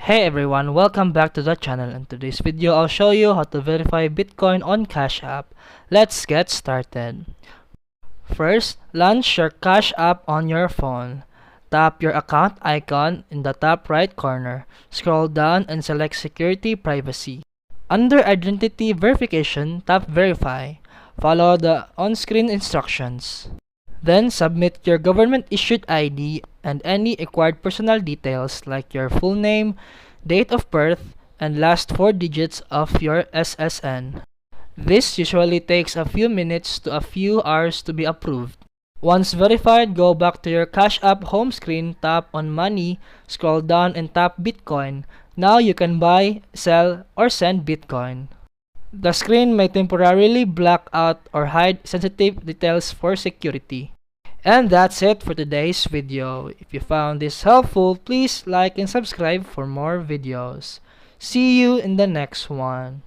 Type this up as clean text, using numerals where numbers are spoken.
Hey everyone, welcome back to the channel. In today's video, I'll show you how to verify Bitcoin on Cash App. Let's get started. First, launch your Cash App on your phone. Tap your account icon in the top right corner. Scroll down and select Security Privacy. Under Identity Verification, tap Verify. Follow the on-screen instructions. Then submit your government-issued ID and any required personal details like your full name, date of birth, and last 4 digits of your SSN. This usually takes a few minutes to a few hours to be approved. Once verified, go back to your Cash App home screen, tap on Money, scroll down and tap Bitcoin. Now you can buy, sell, or send Bitcoin. The screen may temporarily black out or hide sensitive details for security. And that's it for today's video. If you found this helpful, please like and subscribe for more videos. See you in the next one.